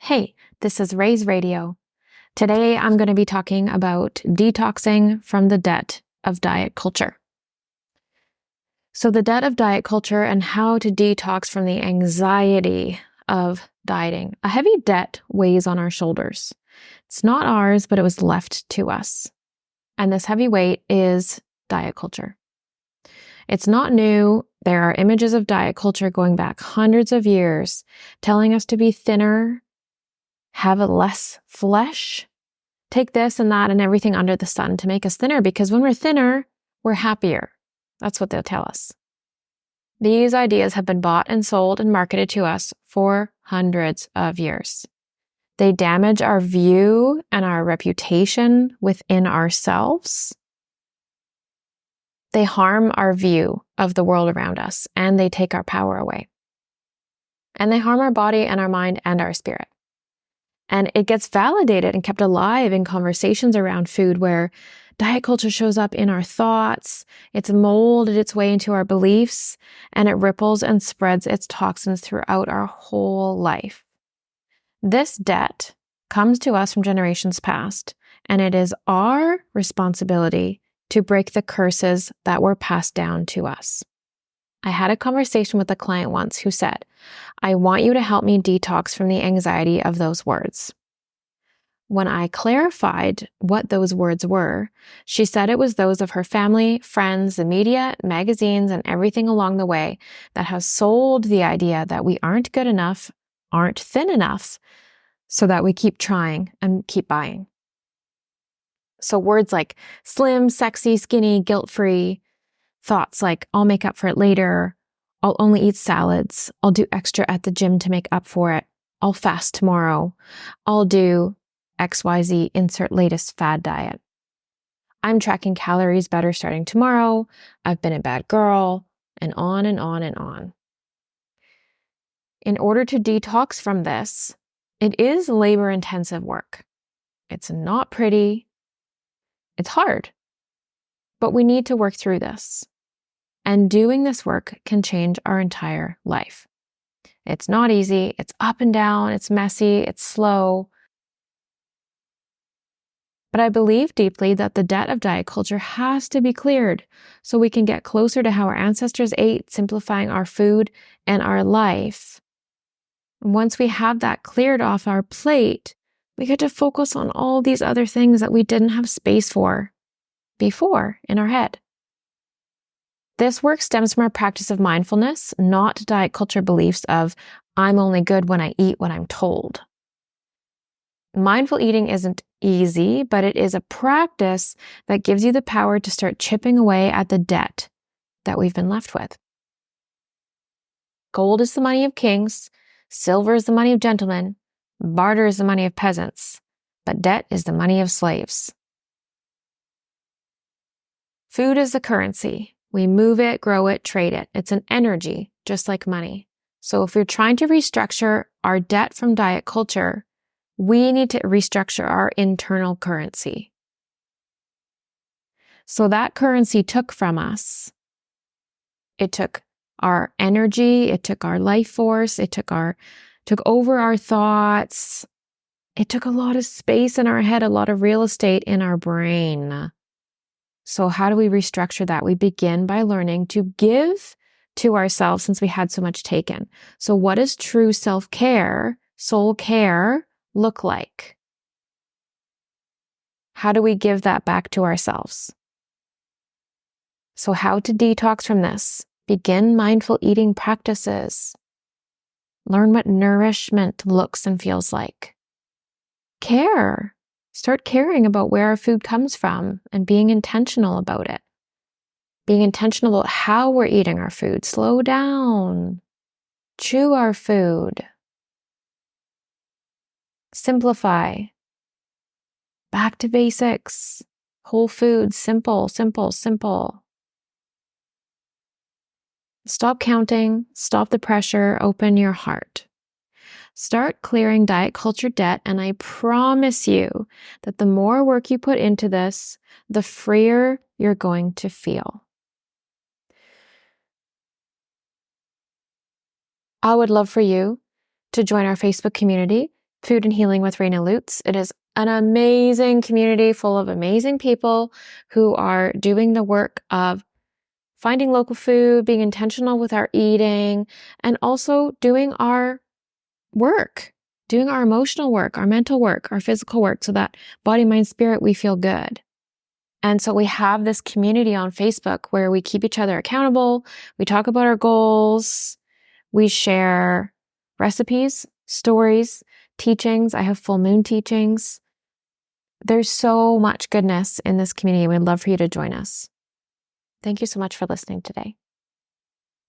Hey, this is Ray's Radio. Today I'm going to be talking about detoxing from the debt of diet culture. So, the debt of diet culture and how to detox from the anxiety of dieting. A heavy debt weighs on our shoulders. It's not ours, but it was left to us. And this heavy weight is diet culture. It's not new. There are images of diet culture going back hundreds of years telling us to be thinner, have a less flesh, take this and that and everything under the sun to make us thinner, because when we're thinner, we're happier. That's what they'll tell us. These ideas have been bought and sold and marketed to us for hundreds of years. They damage our view and our reputation within ourselves. They harm our view of the world around us, and they take our power away. And they harm our body and our mind and our spirit. And it gets validated and kept alive in conversations around food where diet culture shows up in our thoughts, it's molded its way into our beliefs, and it ripples and spreads its toxins throughout our whole life. This debt comes to us from generations past, and it is our responsibility to break the curses that were passed down to us. I had a conversation with a client once who said, "I want you to help me detox from the anxiety of those words." When I clarified what those words were, she said it was those of her family, friends, the media, magazines, and everything along the way that has sold the idea that we aren't good enough, aren't thin enough, so that we keep trying and keep buying. So words like slim, sexy, skinny, guilt-free, thoughts like, I'll make up for it later, I'll only eat salads, I'll do extra at the gym to make up for it, I'll fast tomorrow, I'll do XYZ, insert latest fad diet. I'm tracking calories better starting tomorrow, I've been a bad girl, and on and on and on. In order to detox from this, it is labor-intensive work. It's not pretty, it's hard, but we need to work through this. And doing this work can change our entire life. It's not easy. It's up and down. It's messy. It's slow. But I believe deeply that the debt of diet culture has to be cleared so we can get closer to how our ancestors ate, simplifying our food and our life. And once we have that cleared off our plate, we get to focus on all these other things that we didn't have space for before in our head. This work stems from our practice of mindfulness, not diet culture beliefs of, I'm only good when I eat what I'm told. Mindful eating isn't easy, but it is a practice that gives you the power to start chipping away at the debt that we've been left with. Gold is the money of kings, silver is the money of gentlemen, barter is the money of peasants, but debt is the money of slaves. Food is the currency. We move it, grow it, trade it. It's an energy, just like money. So if we're trying to restructure our debt from diet culture, we need to restructure our internal currency. So that currency took from us. It took our energy, it took our life force, it took over our thoughts. It took a lot of space in our head, a lot of real estate in our brain. So how do we restructure that? We begin by learning to give to ourselves since we had so much taken. So what does true self-care, soul care look like? How do we give that back to ourselves? So how to detox from this? Begin mindful eating practices. Learn what nourishment looks and feels like. Care. Start caring about where our food comes from and being intentional about it. Being intentional about how we're eating our food. Slow down. Chew our food. Simplify. Back to basics. Whole foods. Simple, simple, simple. Stop counting. Stop the pressure. Open your heart. Start clearing diet culture debt, and I promise you that the more work you put into this, the freer you're going to feel. I would love for you to join our Facebook community. Food and Healing with Raina Lutz. It is an amazing community full of amazing people who are doing the work of finding local food, being intentional with our eating, and also doing our work, doing our emotional work, our mental work, our physical work, so that body, mind, spirit, we feel good. And so we have this community on Facebook where we keep each other accountable. We talk about our goals. We share recipes, stories, teachings. I have full moon teachings. There's so much goodness in this community. We'd love for you to join us. Thank you so much for listening today.